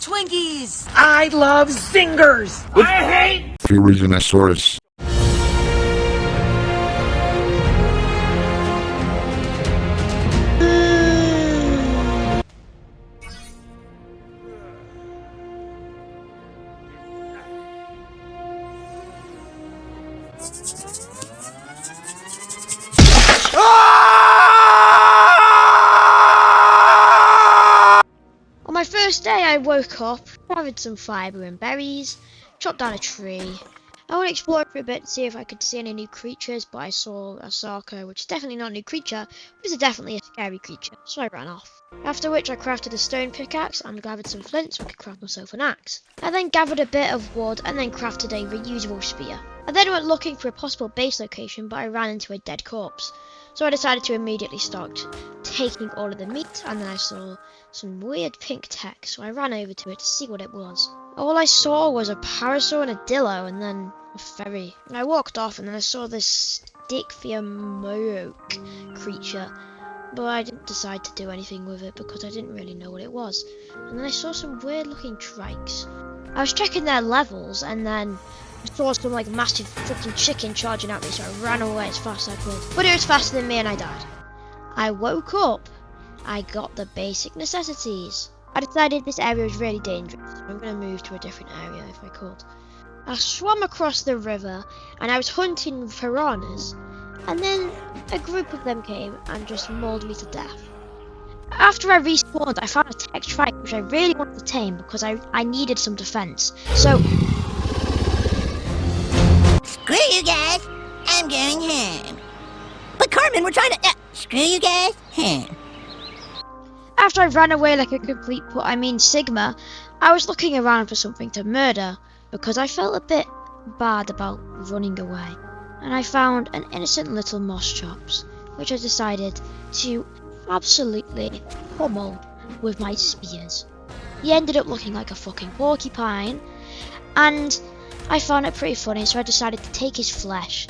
Twinkies! I love zingers! I hate Ferocious. On my first day I woke up, gathered some fibre and berries, chopped down a tree. I went exploring for a bit to see if I could see any new creatures, but I saw a Sarco, which is definitely not a new creature, but is definitely a scary creature, so I ran off. After which I crafted a stone pickaxe and gathered some flint so I could craft myself an axe. I then gathered a bit of wood and then crafted a reusable spear. I then went looking for a possible base location, but I ran into a dead corpse. So I decided to immediately start taking all of the meat, and then I saw some weird pink text, so I ran over to it to see what it was. All I saw was a parasaur and a dillo, and then a ferry. And I walked off, and then I saw this Stickfiamoke creature, but I didn't decide to do anything with it because I didn't really know what it was. And then I saw some weird looking TRex. I was checking their levels, and then I saw some like massive fucking chicken charging at me, so I ran away as fast as I could. But it was faster than me and I died. I woke up. I got the basic necessities. I decided this area was really dangerous, so I'm going to move to a different area if I could. I swam across the river and I was hunting piranhas, and then a group of them came and just mauled me to death. After I respawned, I found a Tek Cave which I really wanted to tame because I needed some defense. So screw you guys, I'm going home. But Carmen, we're trying to... screw you guys, home. After I ran away like a complete Sigma, I was looking around for something to murder because I felt a bit bad about running away. And I found an innocent little moss chops, which I decided to absolutely pummel with my spears. He ended up looking like a fucking porcupine, and I found it pretty funny, so I decided to take his flesh.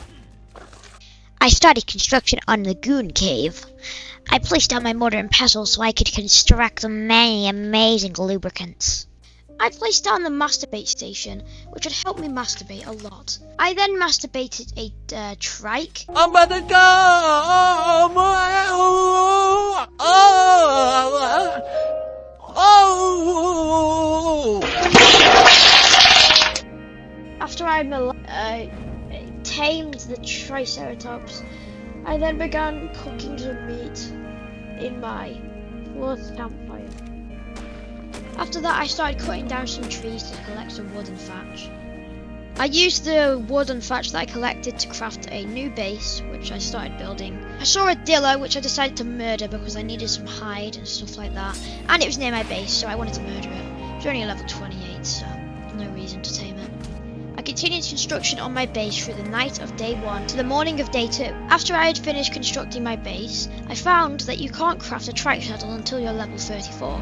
I started construction on Lagoon Cave. I placed down my mortar and pestle so I could construct many amazing lubricants. I placed down the masturbate station, which would help me masturbate a lot. I then masturbated a trike. I'm about to go! After I tamed the Triceratops, I then began cooking some meat in my fourth campfire. After that, I started cutting down some trees to collect some wood and thatch. I used the wood and thatch that I collected to craft a new base, which I started building. I saw a dillo, which I decided to murder because I needed some hide and stuff like that, and it was near my base, so I wanted to murder it. It was only a level 28, so no reason to tame it. I continued construction on my base through the night of day 1 to the morning of day 2. After I had finished constructing my base, I found that you can't craft a trike saddle until you're level 34.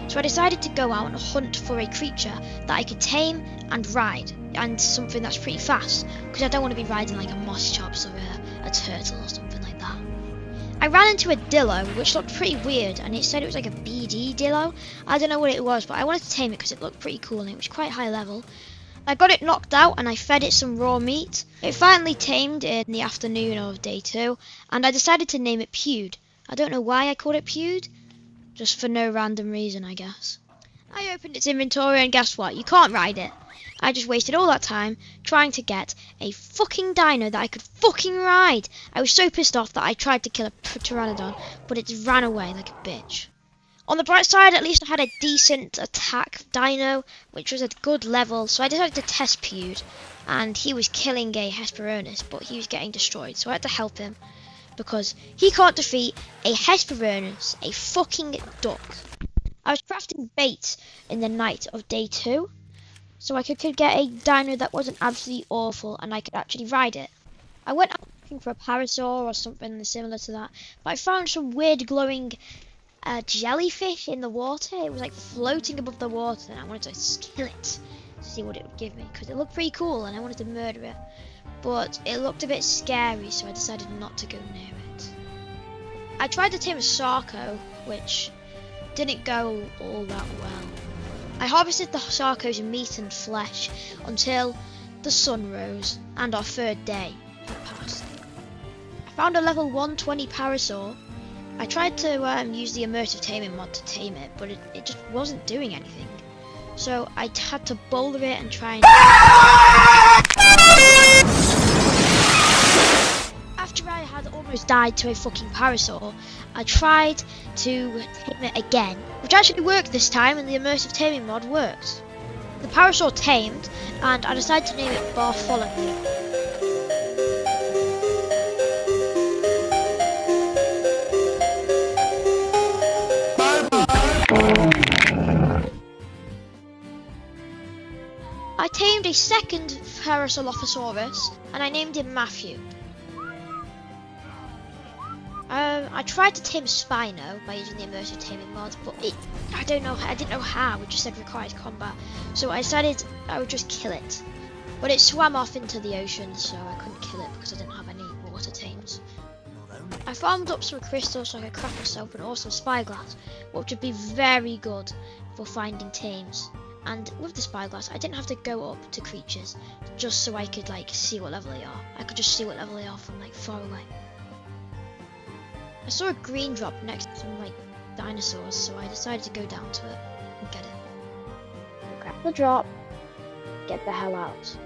So I decided to go out and hunt for a creature that I could tame and ride, and something that's pretty fast, because I don't want to be riding like a moss chops or a turtle or something like that. I ran into a dillo, which looked pretty weird, and it said it was like a BD dillo. I don't know what it was, but I wanted to tame it because it looked pretty cool and it was quite high level. I got it knocked out and I fed it some raw meat. It finally tamed in the afternoon of day 2, and I decided to name it Pewd. I don't know why I called it Pewd, just for no random reason, I guess. I opened its inventory and guess what? You can't ride it. I just wasted all that time trying to get a fucking dino that I could fucking ride. I was so pissed off that I tried to kill a pteranodon, but it just ran away like a bitch. On the bright side, at least I had a decent attack dino, which was at good level, so I decided to test Pewd, and he was killing a Hesperornis, but he was getting destroyed, so I had to help him, because he can't defeat a Hesperornis, a fucking duck. I was crafting bait in the night of day 2, so I could get a dino that wasn't absolutely awful, and I could actually ride it. I went out looking for a parasaur or something similar to that, but I found some weird glowing jellyfish in the water. It was like floating above the water, and I wanted to kill it to see what it would give me, because it looked pretty cool and I wanted to murder it, but it looked a bit scary, so I decided not to go near it. I tried to tame a Sarco, which didn't go all that well. I harvested the Sarco's meat and flesh until the sun rose and our third day had passed. I found a level 120 parasaur. I tried to use the immersive taming mod to tame it, but it just wasn't doing anything. So I had to boulder it and try and... After I had almost died to a fucking parasaur, I tried to tame it again, which actually worked this time, and the immersive taming mod worked. The parasaur tamed, and I decided to name it Bartholomew. I tamed a second Parasaurolophosaurus, and I named him Matthew. I tried to tame Spino by using the immersive taming mod, but I didn't know how. It just said required combat, so I decided I would just kill it. But it swam off into the ocean, so I couldn't kill it because I didn't have any water tames. I farmed up some crystals so I could craft myself an awesome spyglass, which would be very good for finding tames. And with the spyglass, I didn't have to go up to creatures just so I could see what level they are. I could just see what level they are from far away. I saw a green drop next to some dinosaurs, so I decided to go down to it and get it. Grab the drop, get the hell out.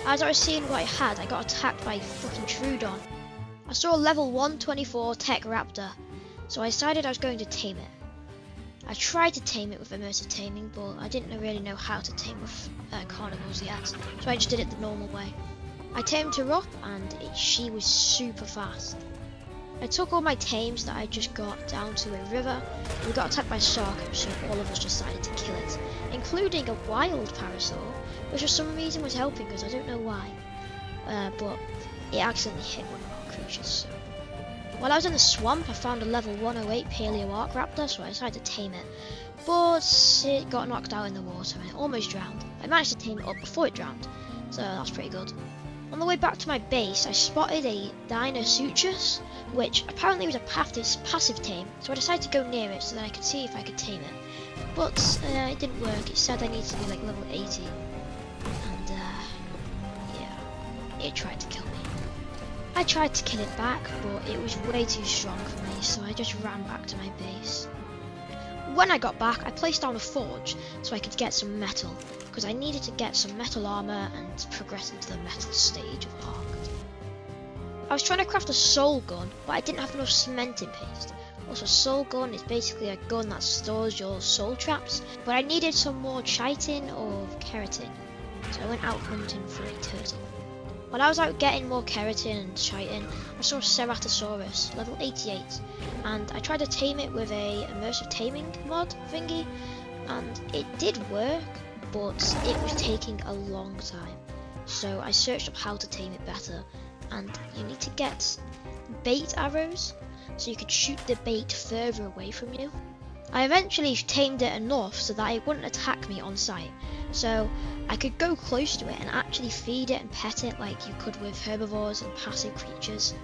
As I was seeing what I had, I got attacked by a fucking Troodon. I saw a level 124 Tek Raptor, so I decided I was going to tame it. I tried to tame it with immersive taming, but I didn't really know how to tame with carnivores yet, so I just did it the normal way. I tamed her up, and she was super fast. I took all my tames that I just got down to a river. We got attacked by a shark, so all of us decided to kill it, including a wild parasaur, which for some reason was helping us. I don't know why, but it accidentally hit one of our creatures. So. While I was in the swamp, I found a level 108 Paleo Ark Raptor, so I decided to tame it, but it got knocked out in the water and it almost drowned. I managed to tame it up before it drowned, so that's pretty good. On the way back to my base, I spotted a Dinosaurs, which apparently was a passive tame, so I decided to go near it so that I could see if I could tame it. But it didn't work. It said I needed to be level 80, and yeah, it tried to kill me. I tried to kill it back, but it was way too strong for me, so I just ran back to my base. When I got back, I placed down a forge so I could get some metal, because I needed to get some metal armor and progress into the metal stage of Ark. I was trying to craft a soul gun, but I didn't have enough cementing paste. Also, soul gun is basically a gun that stores your soul traps, but I needed some more chitin or keratin, so I went out hunting for a turtle. While I was out getting more keratin and chitin, I saw a Ceratosaurus, level 88, and I tried to tame it with a immersive taming mod thingy, and it did work, but it was taking a long time. So I searched up how to tame it better, and you need to get bait arrows, so you could shoot the bait further away from you. I eventually tamed it enough so that it wouldn't attack me on sight, so I could go close to it and actually feed it and pet it like you could with herbivores and passive creatures.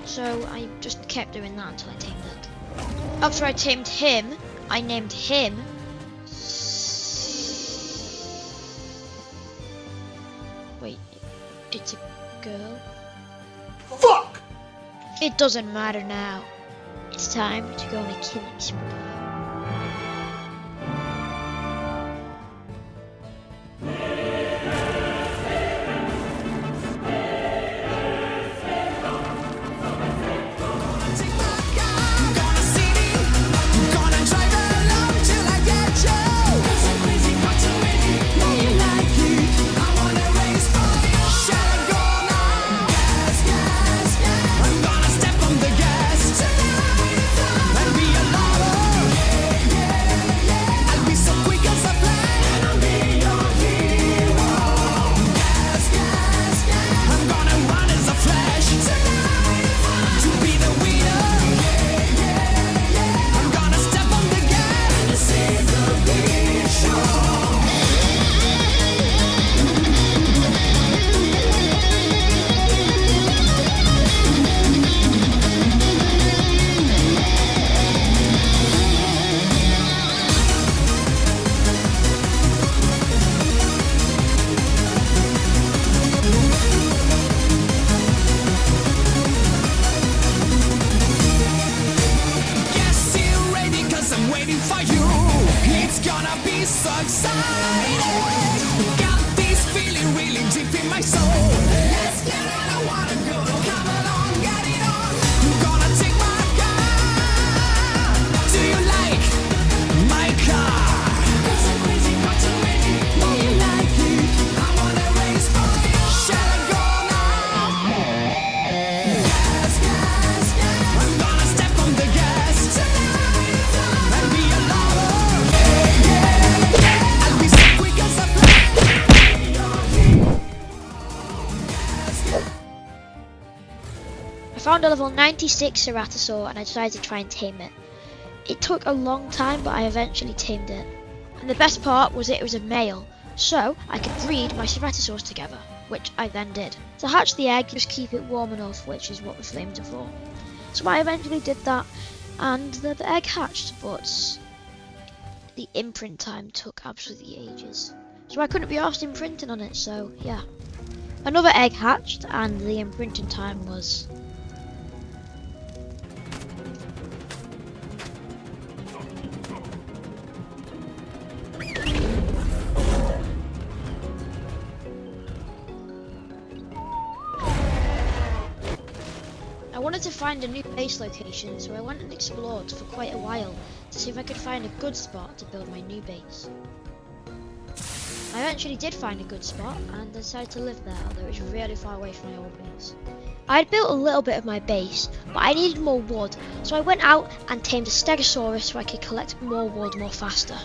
So I just kept doing that until I tamed it. After I tamed him, I named him Wait, it's a girl? Fuck! It doesn't matter now. It's time to go on a killing spree. me so excited. Got this feeling really deep in my soul. Let's get it, I wanna go. Come along, get it on. I'm gonna take my car. Do you like my car? Got so crazy, got so crazy. Do you like it? I wanna race for you. Shall I go now? Gas, gas, gas. I'm gonna step on the gas tonight and be a lover. Yeah, yeah, yeah. I'll be so quick as a flash. I found a level 96 Ceratosaur and I decided to try and tame it. It took a long time, but I eventually tamed it. And the best part was it was a male, so I could breed my Ceratosaurs together, which I then did. To hatch the egg, just keep it warm enough, which is what the flames are for. So I eventually did that, and the egg hatched, but the imprint time took absolutely ages. So I couldn't be arsed imprinting on it, so yeah. Another egg hatched, and the imprinting time was... I wanted to find a new base location, so I went and explored for quite a while to see if I could find a good spot to build my new base. I eventually did find a good spot and decided to live there, although it was really far away from my old base. I had built a little bit of my base, but I needed more wood, so I went out and tamed a Stegosaurus so I could collect more wood more faster.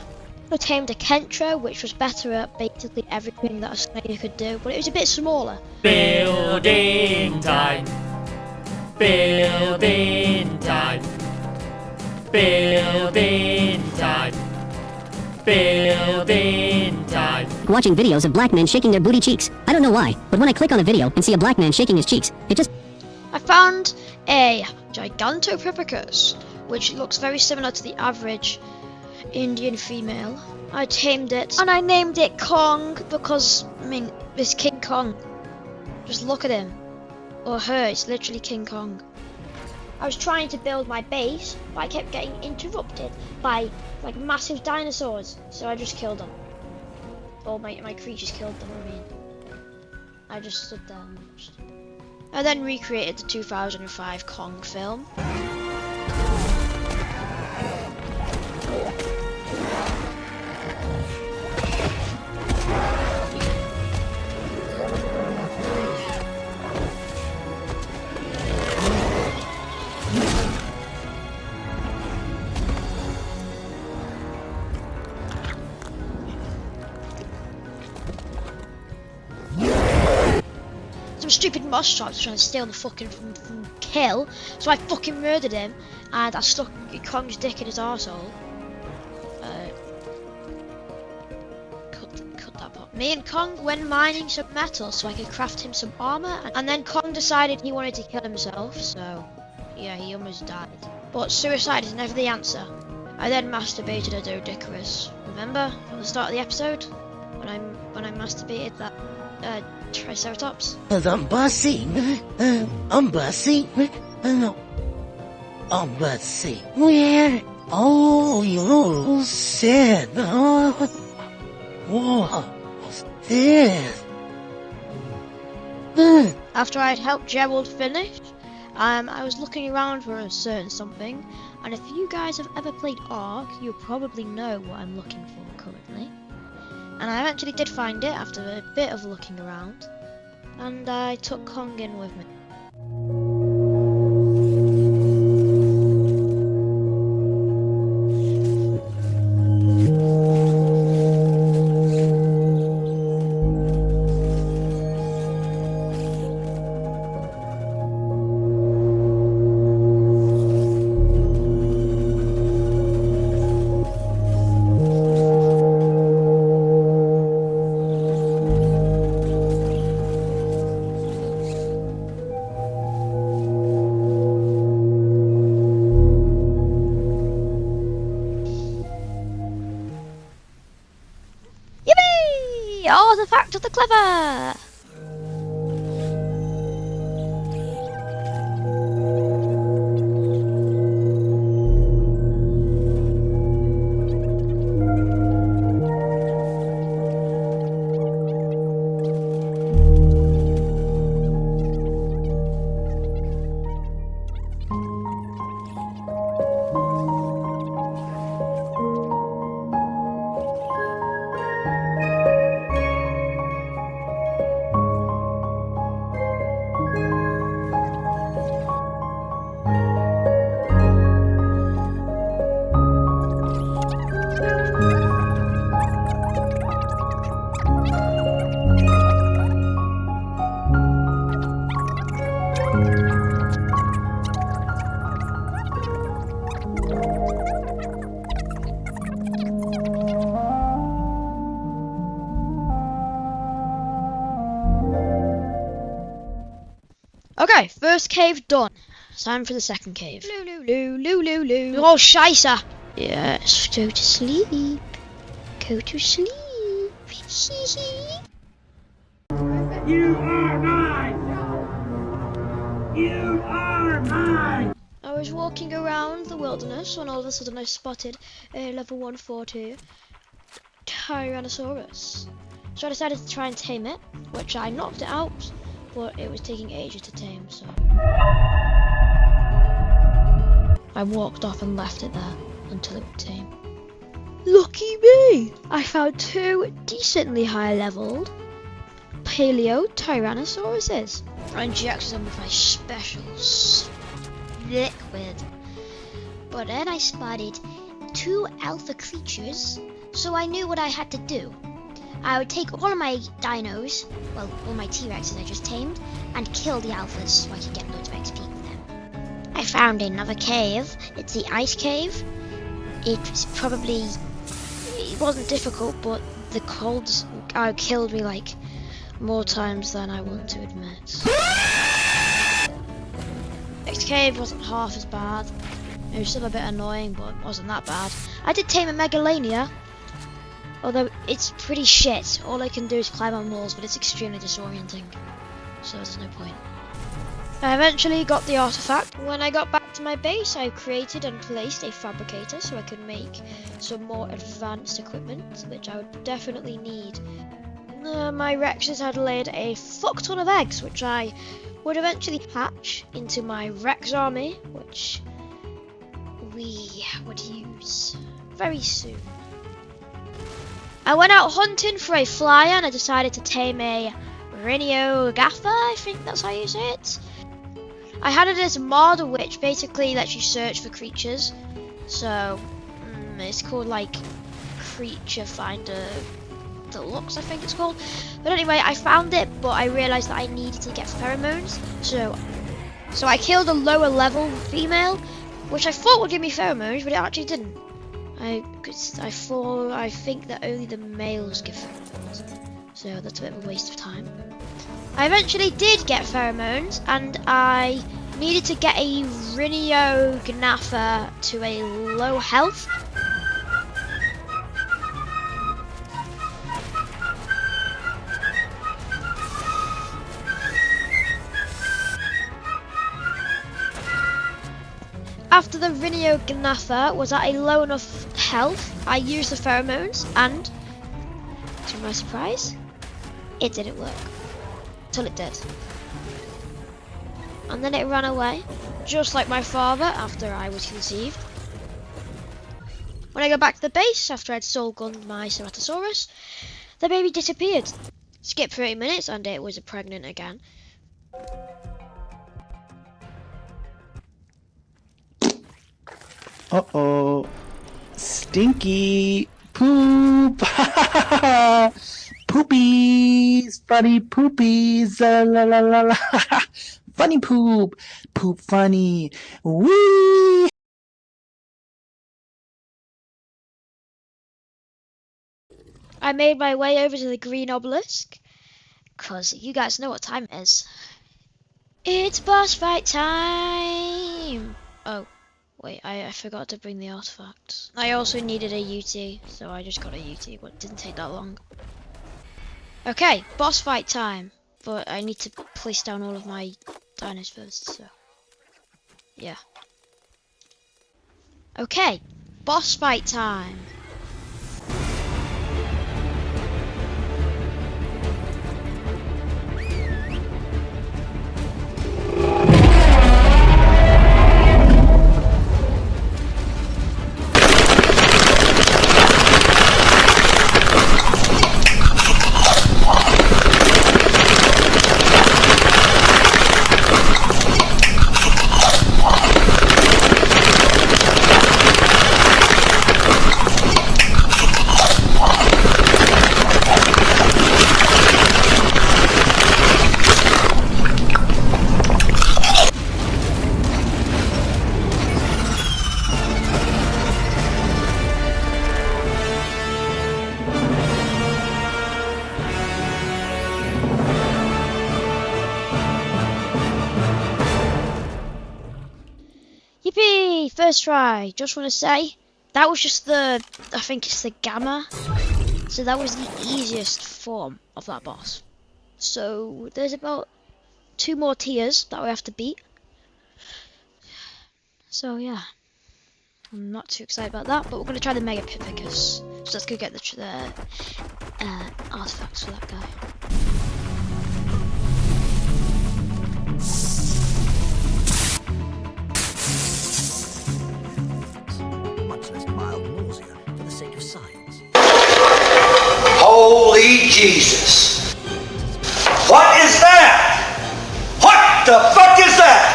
I tamed a Kentra, which was better at basically everything that a Slayer could do, but it was a bit smaller. Building time. Building time. Building time. Building time. Watching videos of black men shaking their booty cheeks. I don't know why, but when I click on a video and see a black man shaking his cheeks, it just... I found a Gigantopithecus, which looks very similar to the average Indian female. I tamed it and I named it Kong because, I mean, it's King Kong. Just look at him. Or her, it's literally King Kong. I was trying to build my base, but I kept getting interrupted by like massive dinosaurs, so I just killed them. Or my creatures killed them, I mean. I just stood there and watched. I then recreated the 2005 Kong film. Some stupid moss sharks trying to steal the fucking kill, so I fucking murdered him and I stuck Kong's dick in his arsehole. Cut that part. Me and Kong went mining some metal so I could craft him some armor, and then Kong decided he wanted to kill himself, so yeah, he almost died. But suicide is never the answer. I then masturbated a Doedicurus. Remember from the start of the episode when I masturbated that Triceratops? I'm bussing. Where? Oh, you said. What's this? After I'd helped Gerald finish, I was looking around for a certain something, and if you guys have ever played Ark, you probably know what I'm looking for currently. And I eventually did find it after a bit of looking around, and I took Kong in with me. Artifact of the Clever! Okay, first cave done. Time for the second cave. Loo. Oh, scheisse. Yes, go to sleep. Go to sleep. You are mine! You are mine! I was walking around the wilderness when all of a sudden I spotted a level 142 Tyrannosaurus. So I decided to try and tame it, which I knocked it out, but it was taking ages to tame, so I walked off and left it there until it would tame. Lucky me! I found 2 decently high leveled Paleo Tyrannosauruses. I injected them with my special liquid. But then I spotted 2 alpha creatures, so I knew what I had to do. I would take all of my dinos, well, all my T-Rexes I just tamed, and kill the alphas so I could get loads of XP with them. I found another cave. It's the ice cave. It wasn't difficult, but the colds killed me like more times than I want to admit. Next cave wasn't half as bad. It was still a bit annoying, but it wasn't that bad. I did tame a Megalania, although it's pretty shit. All I can do is climb on walls, but it's extremely disorienting, so there's no point. I eventually got the artifact. When I got back to my base, I created and placed a fabricator so I could make some more advanced equipment, which I would definitely need. My Rexes had laid a fuck ton of eggs, which I would eventually hatch into my Rex army, which we would use very soon. I went out hunting for a flyer and I decided to tame a Rhiniogaffa, I think that's how you say it. I had it as a mod, which basically lets you search for creatures. So it's called like Creature Finder Deluxe, I think it's called. But anyway, I found it, but I realised that I needed to get pheromones. So I killed a lower level female, which I thought would give me pheromones, but it actually didn't. I think that only the males give pheromones. So that's a bit of a waste of time. I eventually did get pheromones, and I needed to get a Rhiniogaffa to a low health. After the Rhiniogaffa was at a low enough health, I used the pheromones, and to my surprise, it didn't work. Till it did. And then it ran away, just like my father after I was conceived. When I got back to the base after I'd soul gunned my Ceratosaurus, the baby disappeared. Skip 30 minutes and it was pregnant again. Uh-oh. Stinky poop. Poopies. Funny poopies. La la la la. Funny poop. Poop funny. Wee. I made my way over to the green obelisk, cause you guys know what time it is. It's boss fight time! Oh, wait, I forgot to bring the artifacts. I also needed a UT, so I just got a UT, but it didn't take that long. Okay, boss fight time, but I need to place down all of my dinos first, so yeah. Okay, boss fight time. first try. Just want to say, that was just I think it's the Gamma. So that was the easiest form of that boss. So there's about 2 more tiers that we have to beat. So yeah, I'm not too excited about that, but we're going to try the Mega Pithecus. So let's go get the artifacts for that guy. Much less mild nausea for the sake of science. Holy Jesus! What is that? What the fuck is that?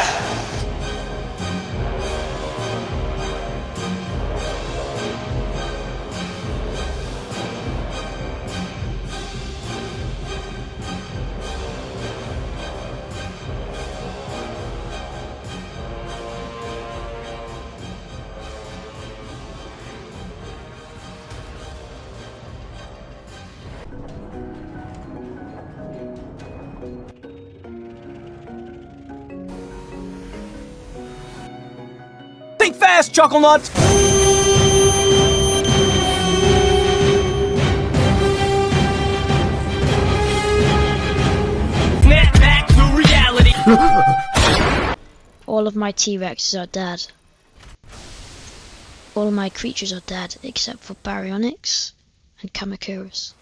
Think fast, Chuckle Nuts! Snap back to reality! All of my T-Rexes are dead. All of my creatures are dead, except for Baryonyx and Kamakuras.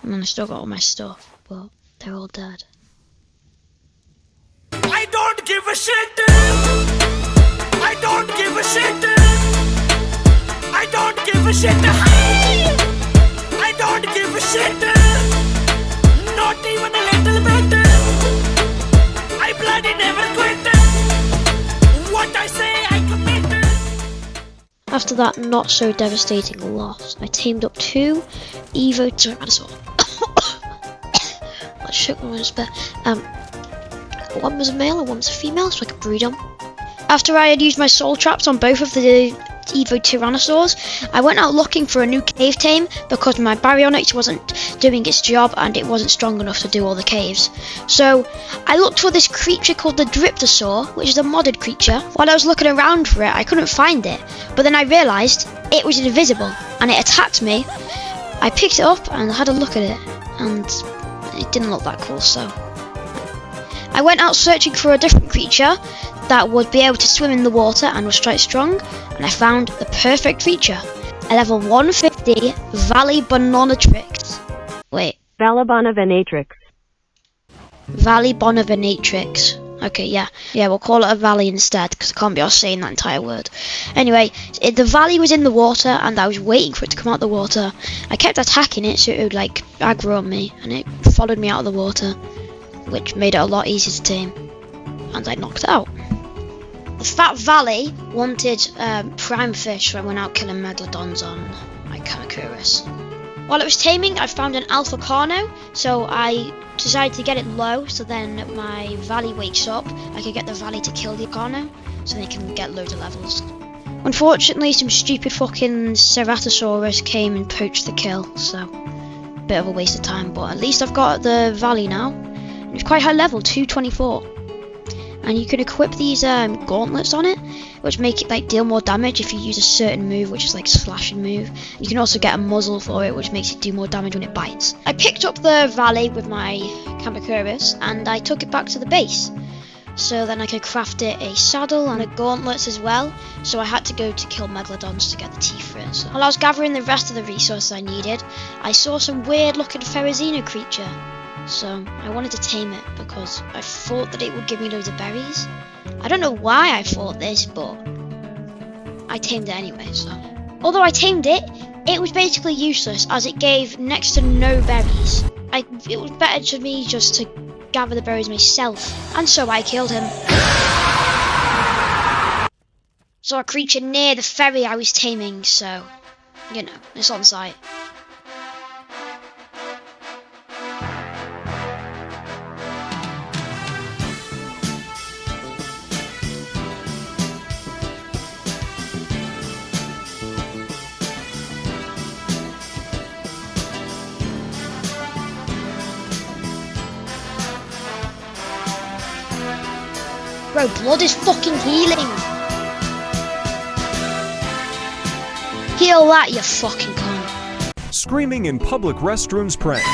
And then I still got all my stuff, but they're all dead. I don't give a shit! I don't give a shit! I don't give a shit! I don't give a shit! Not even a little bit! I bloody never quit! What I say I commit! After that not so devastating loss, I tamed up 2 Evo Tyrannosaur. I shook my words, but one was a male and one was a female, so I could breed them. After I had used my soul traps on both of the Evo Tyrannosaurs, I went out looking for a new cave tame because my Baryonyx wasn't doing its job and it wasn't strong enough to do all the caves. So I looked for this creature called the Dryptosaur, which is a modded creature. While I was looking around for it, I couldn't find it, but then I realised it was invisible and it attacked me. I picked it up and had a look at it, and it didn't look that cool, so I went out searching for a different creature that would be able to swim in the water and was quite strong, and I found the perfect creature. A level 150 Valleybononatrix. Wait. Valleybononatrix. Valleybononatrix. Okay, yeah, we'll call it a valley instead, because I can't be arsed saying that entire word. Anyway, the valley was in the water, and I was waiting for it to come out of the water. I kept attacking it, so it would, like, aggro on me, and it followed me out of the water, which made it a lot easier to tame, and I knocked it out. The Fat Valley wanted prime fish, so I went out killing megalodons on my Kamakuras. While it was taming, I found an Alpha Carno, so I decided to get it low, so then my valley wakes up, I could get the valley to kill the Carno, so they can get loads of levels. Unfortunately, some stupid fucking Ceratosaurus came and poached the kill, so bit of a waste of time, but at least I've got the valley now. It's quite high level, 224. And you can equip these gauntlets on it, which make it like deal more damage if you use a certain move, which is like slashing move. You can also get a muzzle for it, which makes it do more damage when it bites. I picked up the valley with my Kamakuras and I took it back to the base. So then I could craft it a saddle and a gauntlets as well. So I had to go to kill megalodons to get the teeth for it. So while I was gathering the rest of the resources I needed, I saw some weird looking ferocious creature. So I wanted to tame it because I thought that it would give me loads of berries. I don't know why I thought this, but I tamed it anyway. So although I tamed it, it was basically useless as it gave next to no berries. It was better to me just to gather the berries myself, and so I killed him. Saw a creature near the ferry I was taming, so you know, it's on site. Bro, blood is fucking healing. Feel that, you fucking cunt. Screaming in public restrooms prank.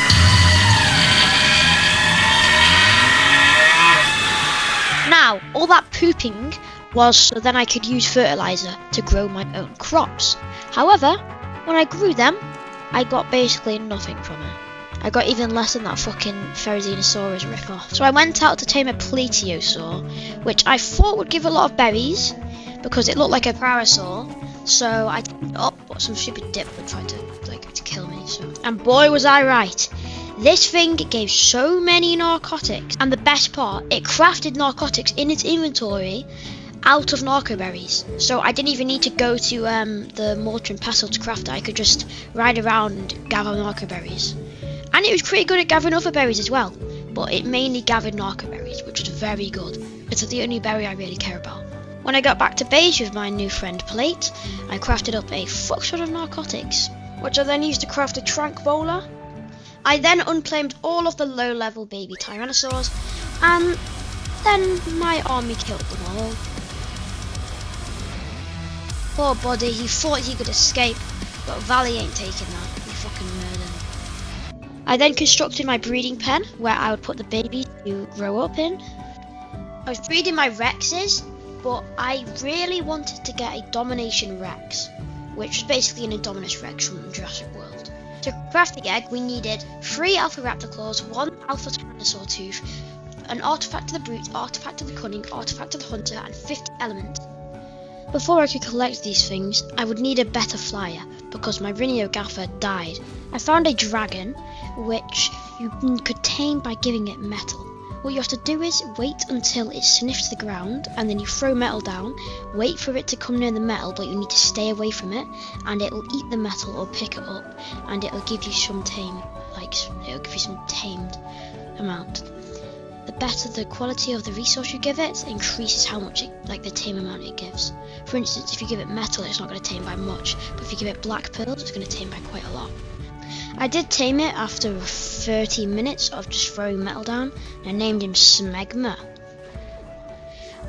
Now, all that pooping was so then I could use fertilizer to grow my own crops. However, when I grew them, I got basically nothing from it. I got even less than that fucking Ferocious rip-off. So I went out to tame a plesiosaur, which I thought would give a lot of berries, because it looked like a parasaur. So I tamed it up, but some stupid dipper tried to kill me. And boy was I right. This thing gave so many narcotics, and the best part, it crafted narcotics in its inventory out of narco berries. So I didn't even need to go to the mortar and pestle to craft it. I could just ride around and gather narco berries. And it was pretty good at gathering other berries as well, but it mainly gathered narco berries, which was very good. It's the only berry I really care about. When I got back to base with my new friend Plate, I crafted up a fuckload of narcotics, which I then used to craft a trank bowler. I then untamed all of the low-level baby Tyrannosaurs, and then my army killed them all. Poor buddy, he thought he could escape, but Valley ain't taking that. He fucking murdered him. I then constructed my breeding pen, where I would put the babies to grow up in. I was breeding my Rexes, but I really wanted to get a Domination Rex, which was basically an Indominus Rex from Jurassic World. To craft the egg, we needed 3 Alpha Raptor Claws, 1 Alpha Tyrannosaur Tooth, an Artifact of the Brute, Artifact of the Cunning, Artifact of the Hunter, and 50 Element. Before I could collect these things, I would need a better flyer, because my Rhino Gaffer died. I found a dragon, which you could tame by giving it metal. What you have to do is wait until it sniffs the ground, and then you throw metal down, wait for it to come near the metal, but you need to stay away from it, and it will eat the metal or pick it up, and it will give you some tamed amount. The better the quality of the resource you give it, increases how much the tame amount it gives. For instance, if you give it metal, it's not going to tame by much, but if you give it black pearls, it's going to tame by quite a lot. I did tame it after 30 minutes of just throwing metal down, and I named him Smegma.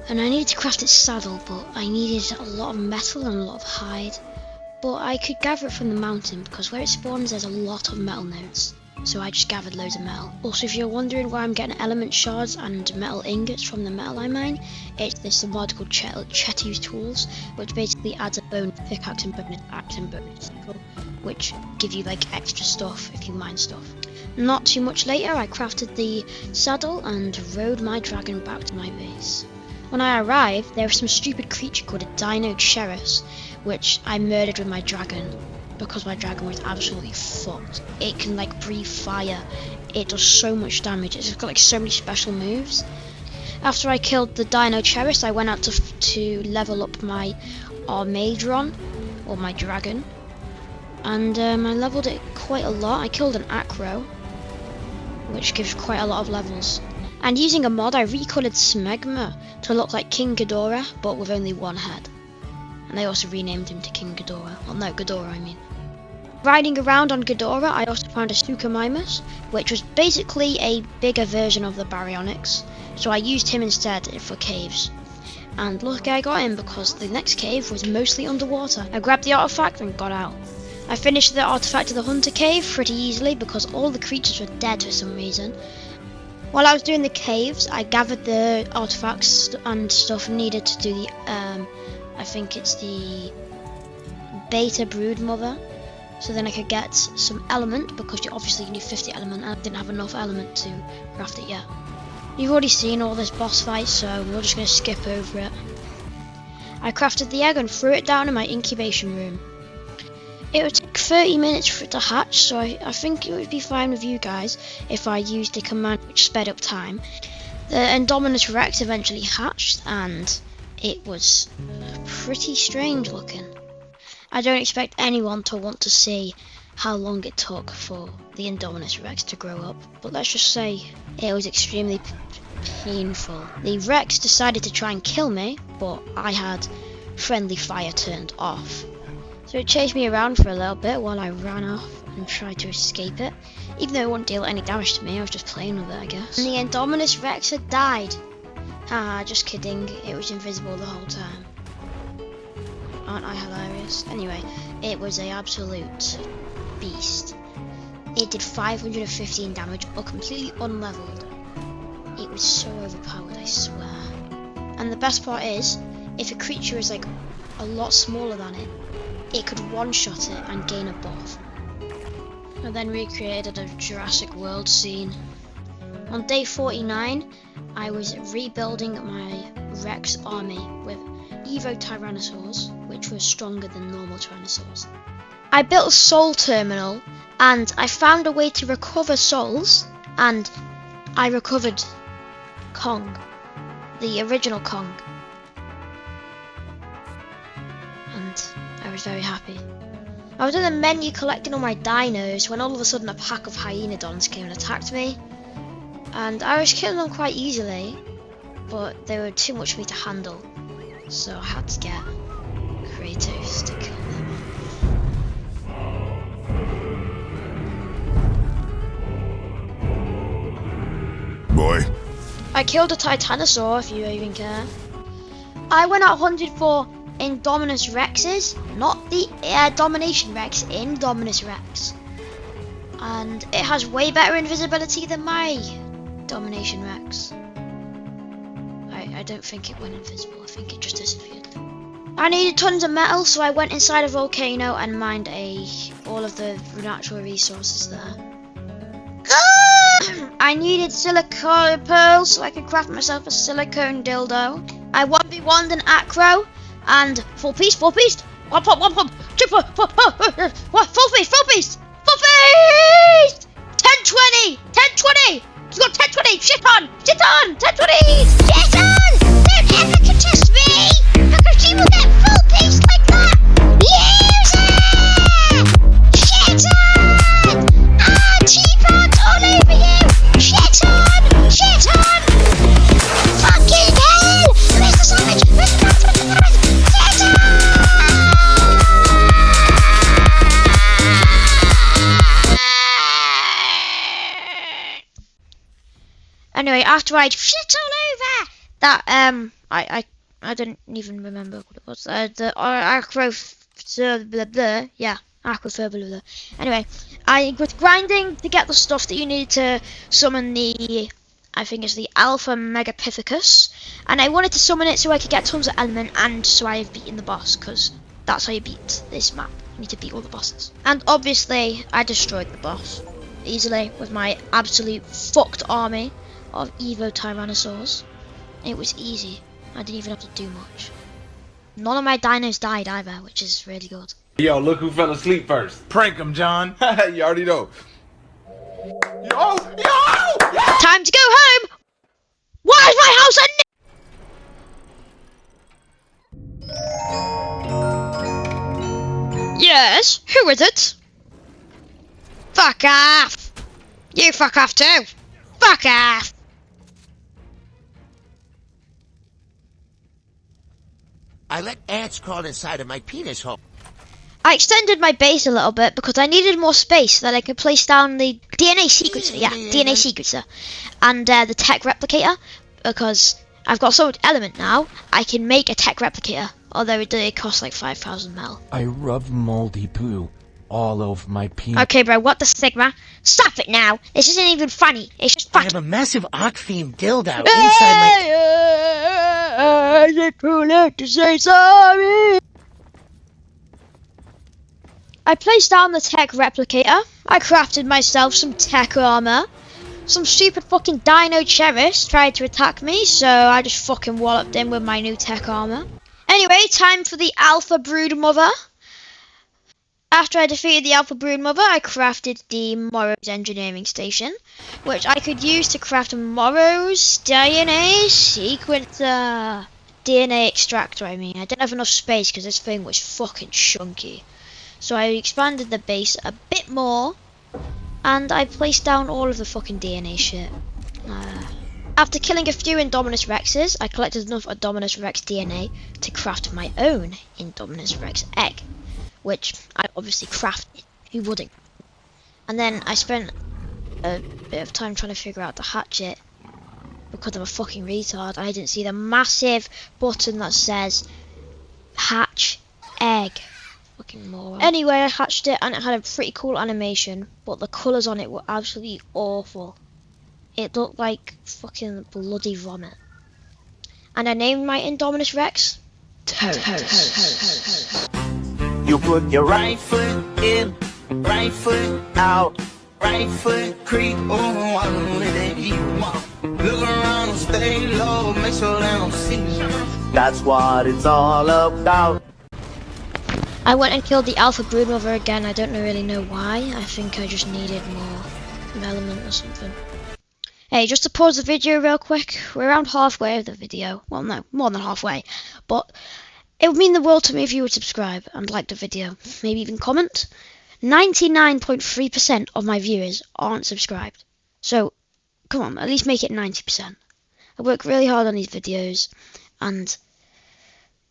And I needed to craft its saddle, but I needed a lot of metal and a lot of hide. But I could gather it from the mountain, because where it spawns there's a lot of metal nodes. So I just gathered loads of metal. Also, if you're wondering where I'm getting element shards and metal ingots from the metal I mine, it's this mod called Chetu's Tools, which basically adds a bonus pickaxe and bonus axe and bonus sickle, which give you extra stuff if you mine stuff. Not too much later, I crafted the saddle and rode my dragon back to my base. When I arrived, there was some stupid creature called a Dinosaurs, which I murdered with my dragon, because my dragon was absolutely fucked. It can breathe fire, it does so much damage, it's got so many special moves. After I killed the Dinosaurs, I went out to level up my Armadron, or my dragon, and I leveled it quite a lot. I killed an Acro, which gives quite a lot of levels. And using a mod, I recolored Smegma to look like King Ghidorah, but with only one head. And I also renamed him to King Ghidorah. Well, no, Ghidorah, I mean. Riding around on Ghidorah, I also found a Suchomimus, which was basically a bigger version of the Baryonyx. So I used him instead for caves. And lucky I got him, because the next cave was mostly underwater. I grabbed the artifact and got out. I finished the artifact of the Hunter Cave pretty easily, because all the creatures were dead for some reason. While I was doing the caves, I gathered the artifacts and stuff needed to do the, I think it's the Beta Brood Mother. So then I could get some element, because obviously you need 50 element, and I didn't have enough element to craft it yet. You've already seen all this boss fight, so we're just going to skip over it. I crafted the egg and threw it down in my incubation room. It would take 30 minutes for it to hatch, so I think it would be fine with you guys if I used a command which sped up time. The Indominus Rex eventually hatched, and it was pretty strange looking. I don't expect anyone to want to see how long it took for the Indominus Rex to grow up, but let's just say it was extremely painful. The Rex decided to try and kill me, but I had friendly fire turned off. So it chased me around for a little bit while I ran off and tried to escape it. Even though it wouldn't deal any damage to me, I was just playing with it, I guess. And the Indominus Rex had died. Haha, just kidding, it was invisible the whole time. Aren't I hilarious? Anyway, it was a absolute beast. It did 515 damage, but completely unleveled. It was so overpowered, I swear. And the best part is, if a creature is like a lot smaller than it, it could one-shot it and gain a buff. I then recreated a Jurassic World scene. On day 49, I was rebuilding my Rex army with Evo Tyrannosaurs, which were stronger than normal Tyrannosaurs. I built a soul terminal, and I found a way to recover souls, and I recovered Kong, the original Kong. And I was very happy. I was in the menu collecting all my dinos when all of a sudden a pack of hyenodons came and attacked me. And I was killing them quite easily, but they were too much for me to handle. So I had to get Kratos to kill them. Boy. I killed a Titanosaur, if you even care. I went out hunting for Indominus Rexes, not the Domination Rex, Indominus Rex. And it has way better invisibility than my Domination Rex. I don't think it went invisible, I think it just disappeared. I needed tons of metal, so I went inside a volcano and mined all of the natural resources there. I needed silicone pearls so I could craft myself a silicone dildo. I 1v1'd an acro and full piece, one pump, triple, full piece, 10-20, 10-20. You got 10-20, shit on, 10-20. Shit on! Don't ever contest me! Because she will get full piece like that! Use it! Shit on! Ah, T-Pod all over you! Shit on! Fucking hell! Where's the savage? Where's the savage? Shit on! Anyway, after I'd shit all over that, I didn't even remember what it was. The acro, yeah, acro. Anyway, I was grinding to get the stuff that you need to summon the, I think it's the Alpha Megapithecus, and I wanted to summon it so I could get tons of element and so I've beaten the boss, because that's how you beat this map. You need to beat all the bosses. And obviously, I destroyed the boss easily with my absolute fucked army of Evo Tyrannosaurs. It was easy. I didn't even have to do much. None of my dinos died either, which is really good. Yo, look who fell asleep first. Prank him, John. You already know. Yo! Time to go home! Why is my house a Yes, who is it? Fuck off! You fuck off too! Fuck off! I let ants crawl inside of my penis hole. I extended my base a little bit because I needed more space so that I could place down the DNA sequencer, DNA sequencer, and the Tek replicator, because I've got so much element now, I can make a Tek replicator, although it costs like 5,000 mel. I rub moldy poo all over my penis. Okay, bro, what the sigma? Stop it now! This isn't even funny, it's just funny. I have a massive Ark-themed dildo inside my... Is it too late to say sorry? I placed down the Tek replicator. I crafted myself some Tek armor. Some stupid fucking Dino Cherish tried to attack me, so I just fucking walloped him with my new Tek armor. Anyway, time for the Alpha Brood Mother. After I defeated the Alpha Brood Mother, I crafted the Morrow's Engineering Station, which I could use to craft Morrow's DNA Sequencer. DNA Extractor, I mean. I didn't have enough space because this thing was fucking chunky. So I expanded the base a bit more, and I placed down all of the fucking DNA shit. After killing a few Indominus Rexes, I collected enough Indominus Rex DNA to craft my own Indominus Rex egg, which I obviously crafted. Who wouldn't? And then I spent a bit of time trying to figure out to hatch it, because I'm a fucking retard. I didn't see the massive button that says hatch egg. Fucking moron. Anyway, I hatched it and it had a pretty cool animation, but the colours on it were absolutely awful. It looked like fucking bloody vomit. And I named my Indominus Rex Toast. You put your right foot in, right foot out, right foot creep on one with you. Look around and stay low, make sure they don't see you. That's what it's all about. I went and killed the alpha broodmother again. I don't really know why. I think I just needed more element or something. Hey, just to pause the video real quick. We're around halfway of the video. Well, no, more than halfway. But it would mean the world to me if you would subscribe and like the video. Maybe even comment. 99.3% of my viewers aren't subscribed. So, come on, at least make it 90%. I work really hard on these videos. And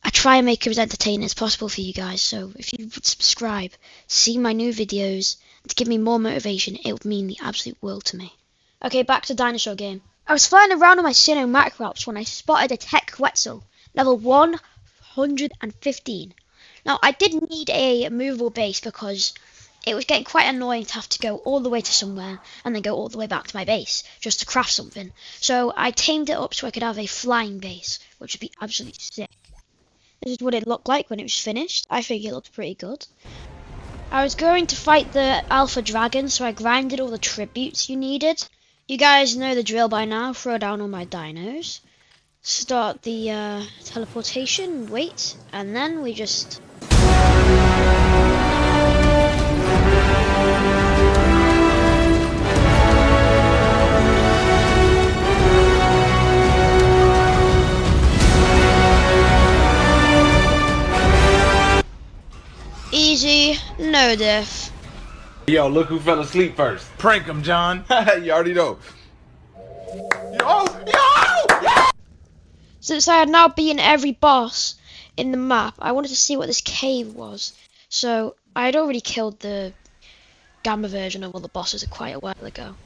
I try and make it as entertaining as possible for you guys. So if you would subscribe, see my new videos, to give me more motivation, it would mean the absolute world to me. Okay, back to dinosaur game. I was flying around on my Sino macrops when I spotted a Tek Quetzal, level 115. Now, I did need a movable base because it was getting quite annoying to have to go all the way to somewhere and then go all the way back to my base just to craft something. So I tamed it up so I could have a flying base, which would be absolutely sick. This is what it looked like when it was finished. I think it looked pretty good. I was going to fight the alpha dragon, so I grinded all the tributes you needed. You guys know the drill by now. Throw down all my dinos. Start the teleportation, wait, and then we just... Easy, no diff. Yo, look who fell asleep first. Prank him, John. You already know. Yo! Since I had now beaten every boss in the map, I wanted to see what this cave was. So, I had already killed the gamma version of all the bosses quite a while ago.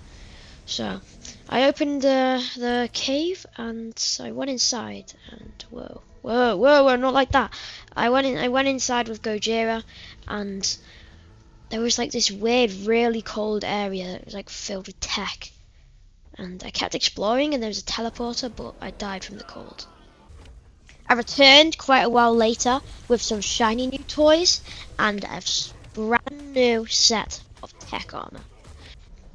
So, I opened the cave and I went inside and whoa, not like that. I went inside with Gojira and there was like this weird, really cold area that was like filled with tech. And I kept exploring and there was a teleporter, but I died from the cold. I returned quite a while later with some shiny new toys and a brand new set of tech armor.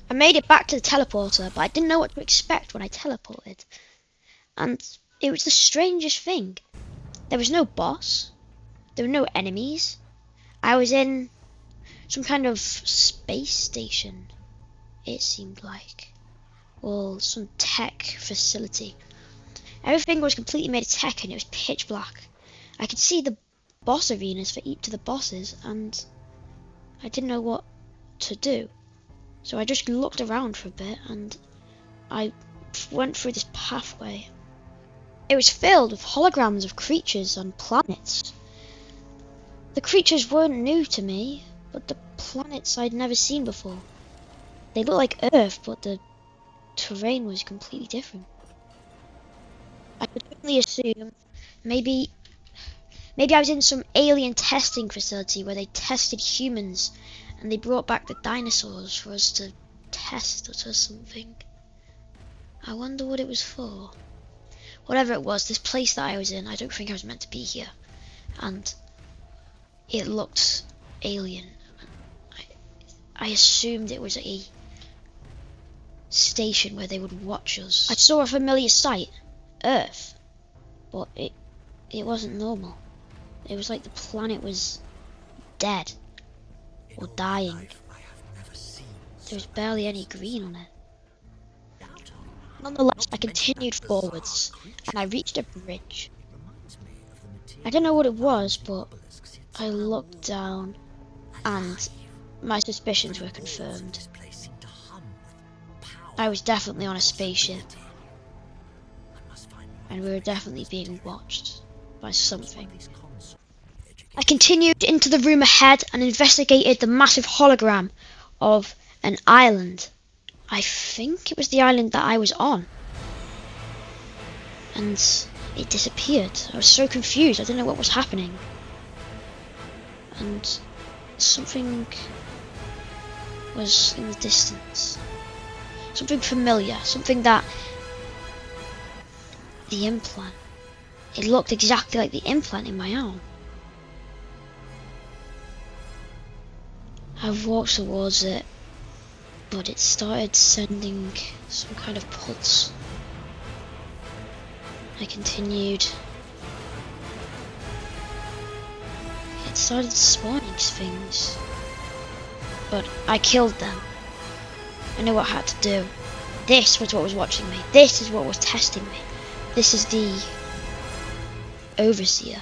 I made it back to the teleporter, but I didn't know what to expect when I teleported. And it was the strangest thing. There was no boss. There were no enemies. I was in some kind of space station, it seemed like. Or some tech facility. Everything was completely made of tech and it was pitch black. I could see the boss arenas for each of the bosses and I didn't know what to do. So I just looked around for a bit and I went through this pathway. It was filled with holograms of creatures on planets. The creatures weren't new to me, but the planets I'd never seen before. They looked like Earth, but the terrain was completely different. I could only assume maybe I was in some alien testing facility where they tested humans and they brought back the dinosaurs for us to test or something. I wonder what it was for. Whatever it was, this place that I was in, I don't think I was meant to be here. And it looked alien. I assumed it was a station where they would watch us. I saw a familiar sight, Earth, but it wasn't normal. It was like the planet was dead or dying. There was barely any green on it. Nonetheless, I continued forwards and I reached a bridge. I don't know what it was, but I looked down and my suspicions were confirmed. I was definitely on a spaceship. And we were definitely being watched by something. I continued into the room ahead and investigated the massive hologram of an island. I think it was the island that I was on. And it disappeared. I was so confused, I didn't know what was happening. and something was in the distance. Something familiar, something that the implant. It looked exactly like the implant in my arm. I walked towards it, but it started sending some kind of pulse. I continued. It started spawning things, but I killed them. I knew what I had to do. This was what was watching me. This is what was testing me. This is the Overseer.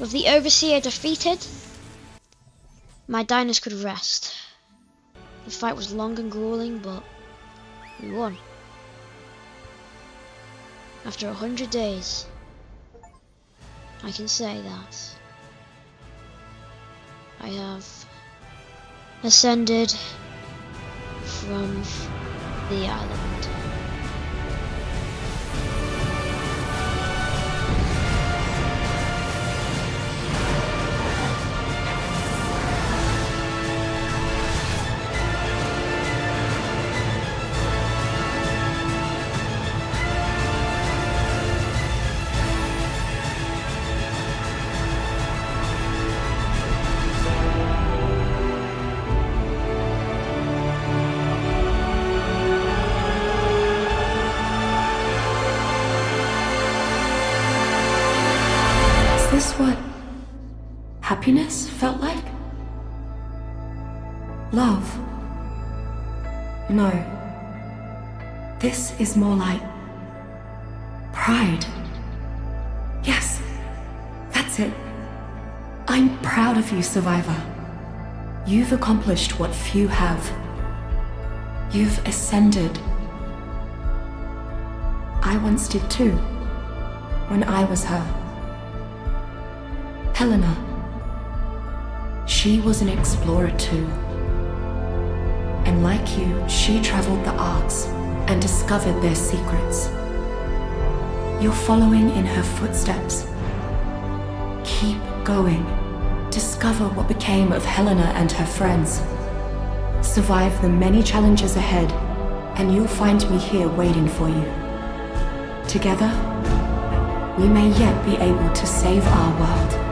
With the Overseer defeated, my dinos could rest. The fight was long and grueling, but we won. After 100 days, I can say that I have ascended from the island. this what happiness felt like? Love? No. This is more like pride. Yes, that's it. I'm proud of you, survivor. You've accomplished what few have. You've ascended. I once did too, when I was her. Helena. She was an explorer too. And like you, she traveled the arks and discovered their secrets. You're following in her footsteps. Keep going. Discover what became of Helena and her friends. Survive the many challenges ahead, and you'll find me here waiting for you. Together, we may yet be able to save our world.